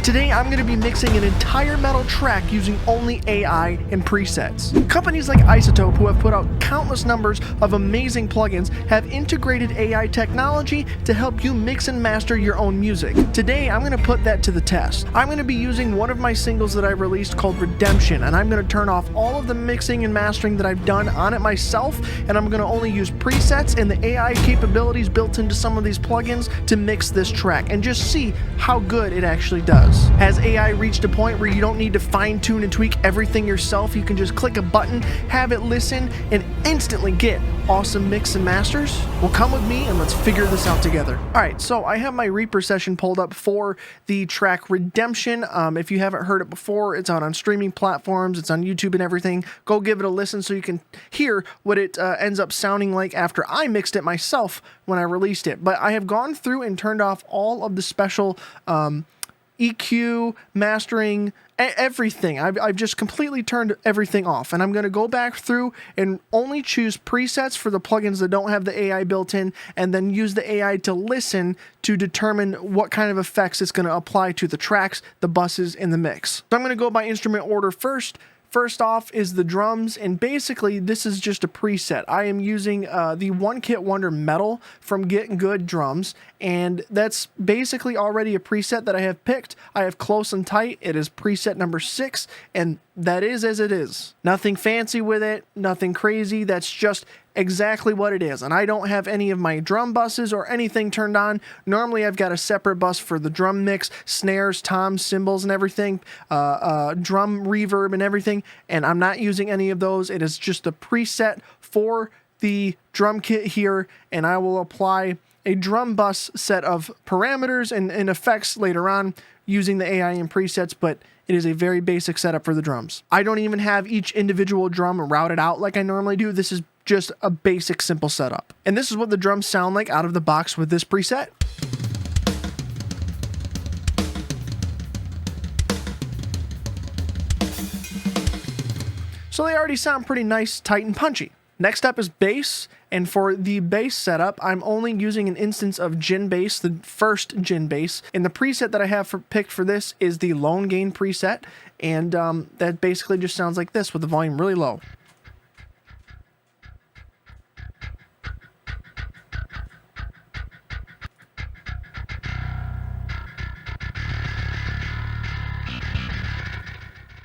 Today I'm going to be mixing an entire metal track using only AI and presets. Companies like iZotope, who have put out countless numbers of amazing plugins, have integrated AI technology to help you mix and master your own music. Today I'm going to put that to the test. I'm going to be using one of my singles that I released called Redemption, and I'm going to turn off all of the mixing and mastering that I've done on it myself, and I'm going to only use presets and the AI capabilities built into some of these plugins to mix this track and just see how good it actually does. Has AI reached a point where you don't need to fine-tune and tweak everything yourself? You can just click a button, have it listen, and instantly get awesome mix and masters? Well, come with me and let's figure this out together. Alright, so I have my Reaper session pulled up for the track Redemption. If you haven't heard it before, it's out on streaming platforms, it's on YouTube and everything. Go give it a listen so you can hear what it ends up sounding like after I mixed it myself when I released it. But I have gone through and turned off all of the special EQ, mastering, everything. I've just completely turned everything off, and I'm going to go back through and only choose presets for the plugins that don't have the AI built in, and then use the AI to listen to determine what kind of effects it's going to apply to the tracks, the buses, and the mix. So I'm going to go by instrument order first. First off is the drums, and basically this is just a preset. I am using the One Kit Wonder Metal from Getting Good Drums, and that's basically already a preset that I have picked. I have Close and Tight. It is preset number 6, and that is as it is. Nothing fancy with it, nothing crazy. That's just exactly what it is. And I don't have any of my drum buses or anything turned on. Normally I've got a separate bus for the drum mix, snares, toms, cymbals, and everything, drum reverb and everything, and I'm not using any of those. It is just a preset for the drum kit here, and I will apply a drum bus set of parameters and effects later on using the AI and presets, but it is a very basic setup for the drums. I don't even have each individual drum routed out like I normally do. This is just a basic, simple setup. And this is what the drums sound like out of the box with this preset. So they already sound pretty nice, tight, and punchy. Next up is bass, and for the bass setup, I'm only using an instance of Gin Bass, the first Gin Bass, and the preset that I have picked for this is the Lone Gain preset, and that basically just sounds like this with the volume really low.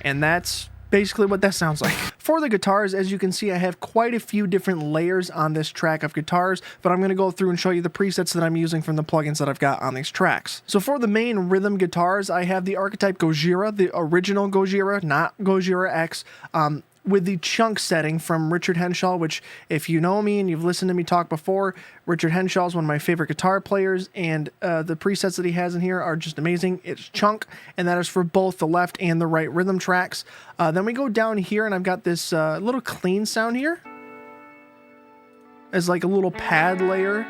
And that's basically what that sounds like. For the guitars, as you can see, I have quite a few different layers on this track of guitars, but I'm going to go through and show you the presets that I'm using from the plugins that I've got on these tracks. So for the main rhythm guitars, I have the Archetype Gojira, the original Gojira, not Gojira X, with the chunk setting from Richard Henshaw, which, if you know me and you've listened to me talk before, Richard Henshaw is one of my favorite guitar players, and the presets that he has in here are just amazing. It's chunk, and that is for both the left and the right rhythm tracks. Then we go down here, and I've got this little clean sound here as like a little pad layer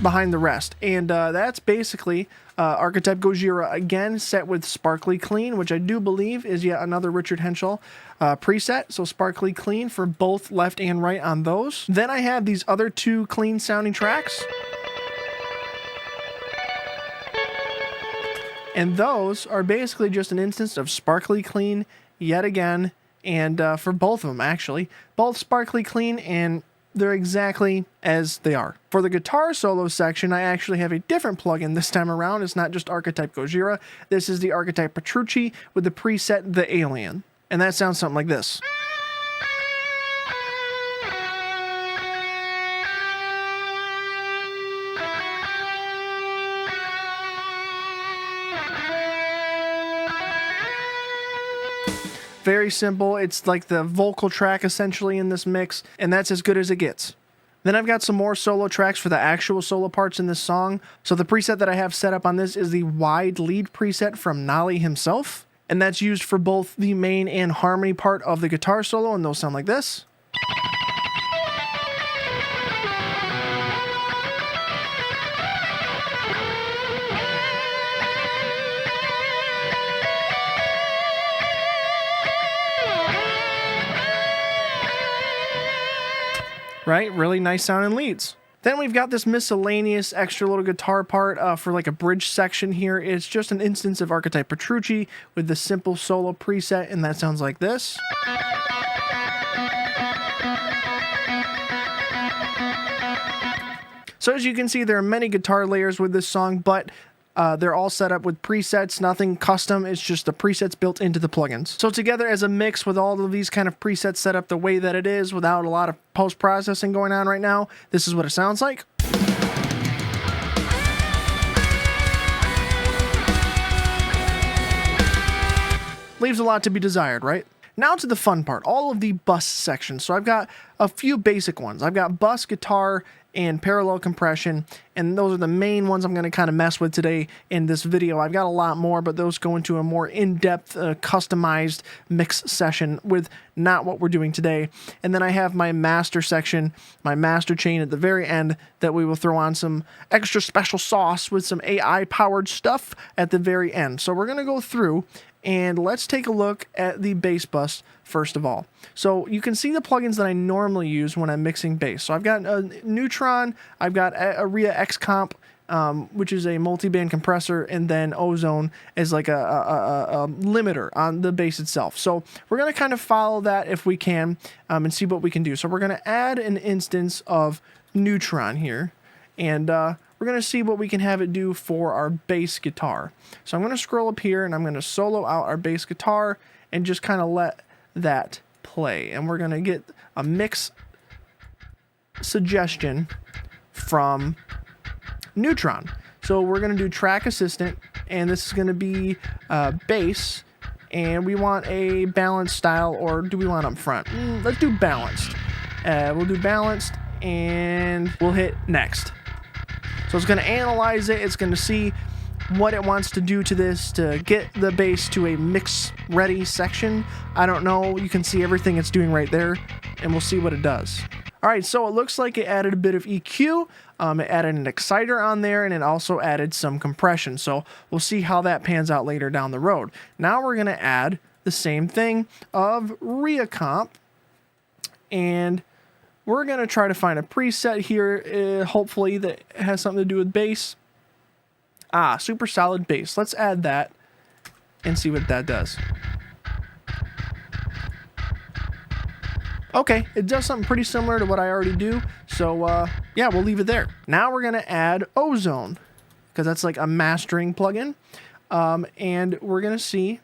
behind the rest, and that's basically Archetype Gojira again set with Sparkly Clean, which I do believe is yet another Richard Henshaw preset. So Sparkly Clean for both left and right on those. Then I have these other two clean sounding tracks, and those are basically just an instance of Sparkly Clean yet again, and for both of them actually, both Sparkly Clean, and they're exactly as they are. For the guitar solo section, I actually have a different plugin this time around. It's not just Archetype Gojira. This is the Archetype Petrucci with the preset The Alien. And that sounds something like this. Very simple. It's like the vocal track essentially in this mix, and that's as good as it gets. Then I've got some more solo tracks for the actual solo parts in this song. So the preset that I have set up on this is the wide lead preset from Nolly himself, and that's used for both the main and harmony part of the guitar solo, and those sound like this. Right? Really nice sounding leads. Then we've got this miscellaneous extra little guitar part for like a bridge section here. It's just an instance of Archetype Petrucci with the simple solo preset, and that sounds like this. So as you can see, there are many guitar layers with this song, but they're all set up with presets, nothing custom. It's just the presets built into the plugins. So together as a mix with all of these kind of presets set up the way that it is without a lot of post-processing going on right now, this is what it sounds like. Leaves a lot to be desired, right? Now to the fun part, all of the bus sections. So I've got a few basic ones. I've got bus, guitar, and parallel compression, and those are the main ones I'm going to kind of mess with today in this video. I've got a lot more, but those go into a more in-depth, customized mix session with not what we're doing today. And then I have my master section, my master chain at the very end that we will throw on some extra special sauce with some AI-powered stuff at the very end. So we're going to go through and let's take a look at the bass bus first of all. So you can see the plugins that I normally use when I'm mixing bass. So I've got Neutron, I've got Area XComp, which is a multi-band compressor, and then Ozone as like a limiter on the bass itself. So we're going to kind of follow that if we can and see what we can do. So we're going to add an instance of Neutron here, and we're going to see what we can have it do for our bass guitar. So I'm going to scroll up here and I'm going to solo out our bass guitar and just kind of let that play. And we're going to get a mix suggestion from Neutron. So we're going to do track assistant, and this is going to be bass, and we want a balanced style, or do we want up front? Let's do balanced. We'll do balanced, and we'll hit next. So it's going to analyze it. It's going to see what it wants to do to this to get the bass to a mix ready section. I don't know. You can see everything it's doing right there, and we'll see what it does. All right, so it looks like it added a bit of EQ. It added an exciter on there, and it also added some compression. So we'll see how that pans out later down the road. Now we're going to add the same thing of Recomp, and we're going to try to find a preset here, hopefully that has something to do with bass. Super solid bass. Let's add that and see what that does. Okay, it does something pretty similar to what I already do. So, yeah, we'll leave it there. Now we're going to add Ozone, because that's like a mastering plugin. And we're going to see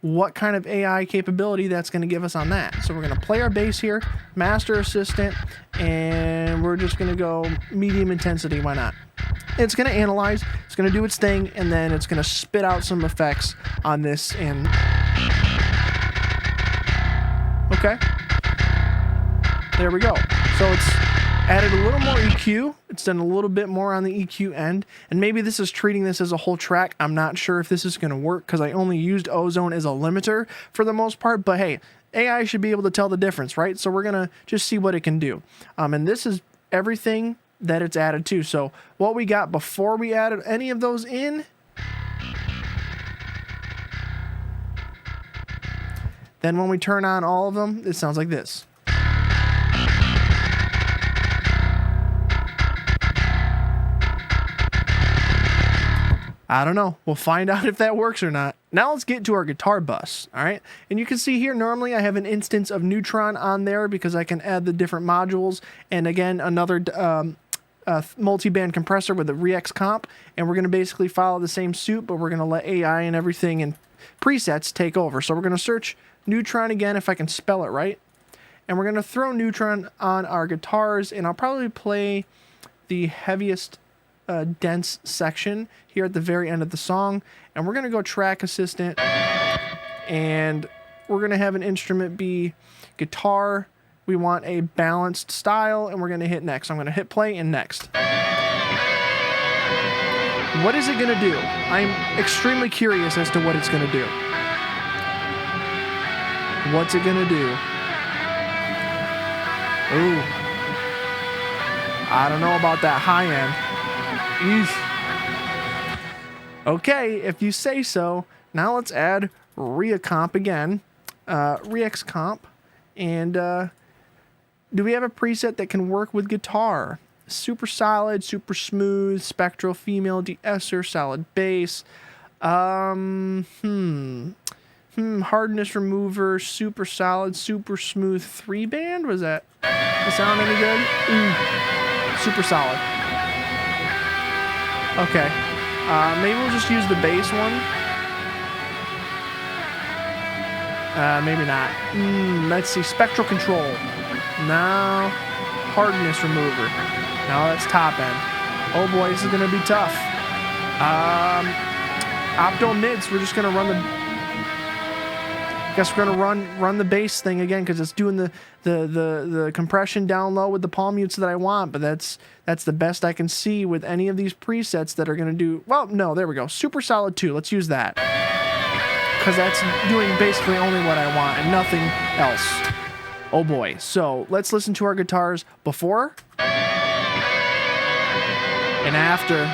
what kind of AI capability that's going to give us on that. So we're going to play our bass here, master assistant, and we're just going to go medium intensity. Why not? It's going to analyze, it's going to do its thing, and then it's going to spit out some effects on this. And okay, there we go. So it's added a little more EQ. It's done a little bit more on the EQ end, and maybe this is treating this as a whole track. I'm not sure if this is going to work because I only used Ozone as a limiter for the most part, but hey, AI should be able to tell the difference, right? So we're going to just see what it can do. And this is everything that it's added to. So what we got before we added any of those in, then when we turn on all of them, it sounds like this. I don't know. We'll find out if that works or not. Now let's get to our guitar bus, all right? And you can see here, normally I have an instance of Neutron on there because I can add the different modules. And again, another multi-band compressor with a ReXComp. And we're going to basically follow the same suit, but we're going to let AI and everything and presets take over. So we're going to search Neutron again, if I can spell it right. And we're going to throw Neutron on our guitars, and I'll probably play the heaviest dense section here at the very end of the song, and we're going to go track assistant, and we're going to have an instrument be guitar. We want a balanced style, and we're going to hit next. I'm going to hit play and next. What is it going to do? I'm extremely curious as to what it's going to do. What's it going to do? Ooh, I don't know about that high end. Eesh. Okay, if you say so. Now let's add Recomp again. ReXComp. And do we have a preset that can work with guitar? super solid, super smooth, spectral, female, de-esser, solid bass. Hardness remover, super solid, super smooth, 3-band. Was that the sound any good? Super solid. Okay. Maybe we'll just use the bass one. Maybe not. Let's see. Spectral control. No. Hardness remover. No, that's top end. Oh boy, this is gonna be tough. Opto mids. We're just gonna run the. Guess we're gonna run the bass thing again because it's doing the compression down low with the palm mutes that I want. But that's the best I can see with any of these presets that are gonna do. Well, no, there we go. Super solid 2. Let's use that because that's doing basically only what I want and nothing else. Oh boy. So let's listen to our guitars before and after.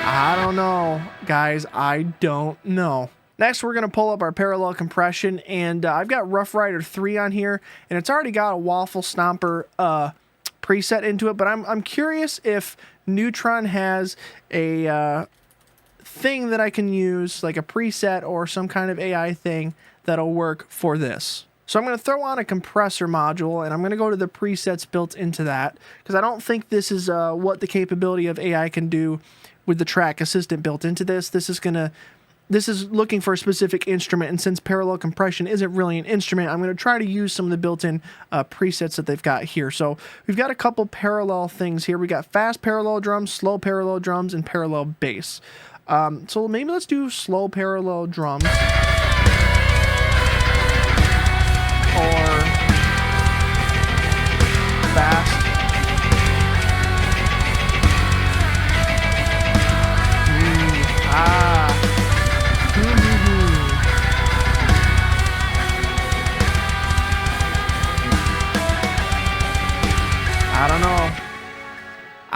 I don't know, guys. I don't know. Next, we're going to pull up our parallel compression, and I've got Rough Rider 3 on here, and it's already got a Waffle Stomper preset into it, but I'm curious if Neutron has a thing that I can use, like a preset or some kind of AI thing that'll work for this. So I'm going to throw on a compressor module, and I'm going to go to the presets built into that, because I don't think this is what the capability of AI can do with the track assistant built into this. This is looking for a specific instrument, and since parallel compression isn't really an instrument, I'm going to try to use some of the built-in presets that they've got here. So we've got a couple parallel things here. We got fast parallel drums, slow parallel drums, and parallel bass. So maybe let's do slow parallel drums. Or fast.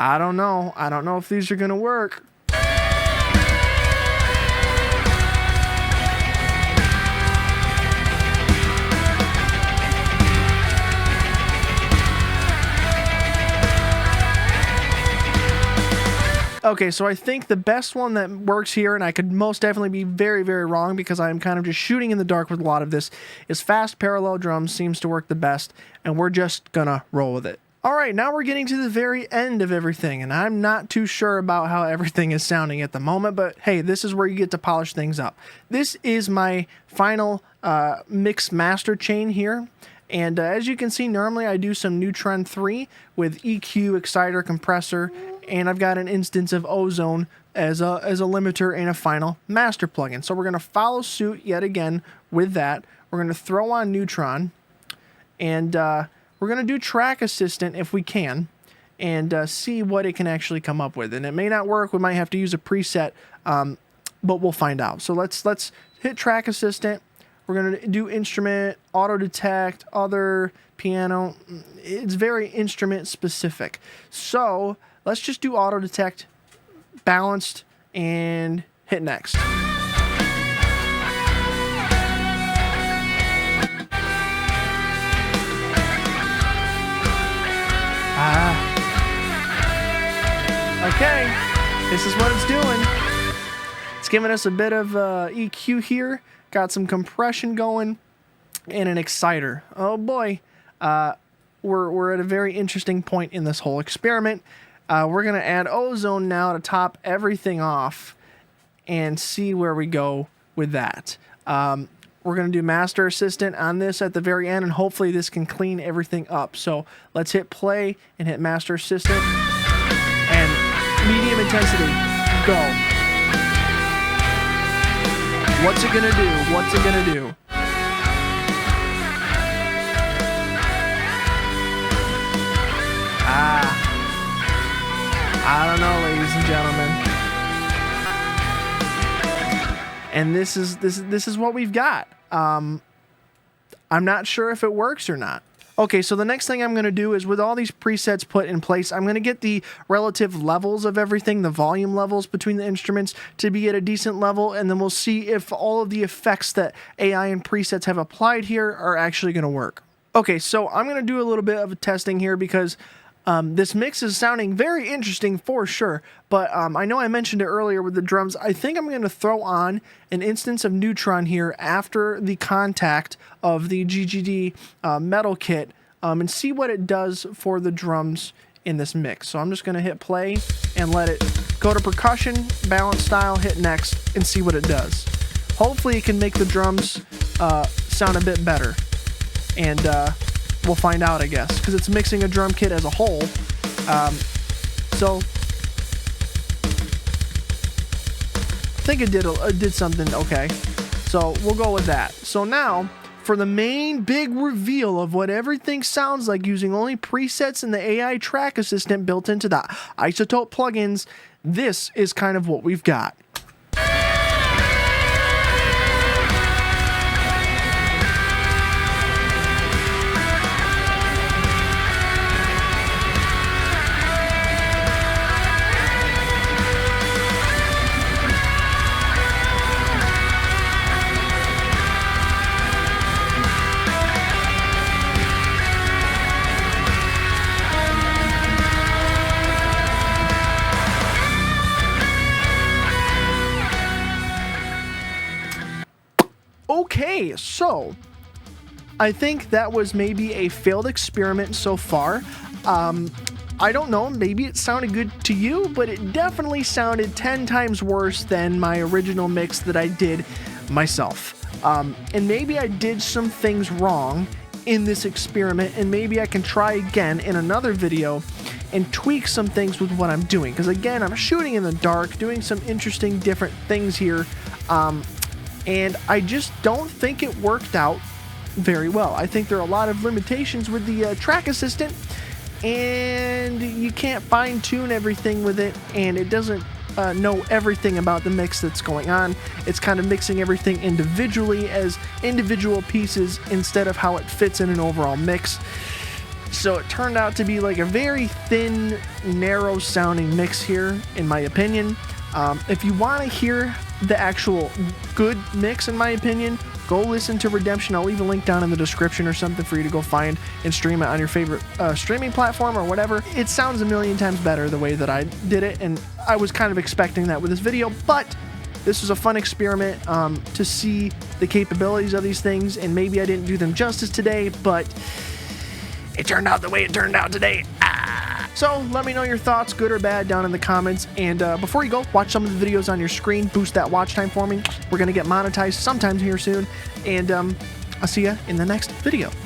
I don't know if these are gonna work. Okay, so I think the best one that works here, and I could most definitely be very, very wrong because I'm kind of just shooting in the dark with a lot of this, is fast parallel drums seems to work the best, and we're just gonna roll with it. All right, now we're getting to the very end of everything, and I'm not too sure about how everything is sounding at the moment, but hey, this is where you get to polish things up. This is my final mix master chain here. And as you can see, normally I do some Neutron 3 with EQ, exciter, compressor, and I've got an instance of Ozone as a limiter and a final master plugin. So we're going to follow suit yet again with that. We're going to throw on Neutron, and we're going to do Track Assistant if we can, and see what it can actually come up with. And it may not work. We might have to use a preset, but we'll find out. So let's hit Track Assistant. We're going to do instrument, auto detect, other, piano. It's very instrument specific. So let's just do auto detect, balanced, and hit next. Okay, this is what it's doing. It's giving us a bit of EQ here. Got some compression going and an exciter. Oh boy, we're at a very interesting point in this whole experiment. We're gonna add Ozone now to top everything off and see where we go with that. We're gonna do Master Assistant on this at the very end, and hopefully this can clean everything up. So let's hit play and hit Master Assistant and medium intensity, go. What's it gonna do? What's it gonna do? I don't know, ladies and gentlemen. And this is what we've got. I'm not sure if it works or not. Okay, so the next thing I'm going to do is with all these presets put in place, I'm going to get the relative levels of everything, the volume levels between the instruments to be at a decent level, and then we'll see if all of the effects that AI and presets have applied here are actually going to work. Okay, so I'm going to do a little bit of testing here because this mix is sounding very interesting for sure, but I know I mentioned it earlier with the drums. I think I'm going to throw on an instance of Neutron here after the contact of the GGD metal kit and see what it does for the drums in this mix. So I'm just going to hit play and let it go to percussion, balance style, hit next, and see what it does. Hopefully it can make the drums sound a bit better. And we'll find out, I guess, because it's mixing a drum kit as a whole. So I think it did something okay. So we'll go with that. So now for the main big reveal of what everything sounds like using only presets in the AI track assistant built into the iZotope plugins, this is kind of what we've got. Okay, so I think that was maybe a failed experiment so far. I don't know, maybe it sounded good to you, but it definitely sounded 10 times worse than my original mix that I did myself. And maybe I did some things wrong in this experiment, and maybe I can try again in another video and tweak some things with what I'm doing. Because again, I'm shooting in the dark, doing some interesting different things here. And I just don't think it worked out very well. I think there are a lot of limitations with the track assistant, and you can't fine-tune everything with it, and it doesn't know everything about the mix that's going on. It's kind of mixing everything individually as individual pieces instead of how it fits in an overall mix. So it turned out to be like a very thin, narrow-sounding mix here, in my opinion. If you want to hear the actual good mix, in my opinion, go listen to Redemption. I'll leave a link down in the description or something for you to go find and stream it on your favorite streaming platform or whatever. It sounds a million times better the way that I did it, and I was kind of expecting that with this video, but this was a fun experiment to see the capabilities of these things, and maybe I didn't do them justice today, but it turned out the way it turned out today. So let me know your thoughts, good or bad, down in the comments. And before you go, watch some of the videos on your screen. Boost that watch time for me. We're going to get monetized sometime here soon. And I'll see you in the next video.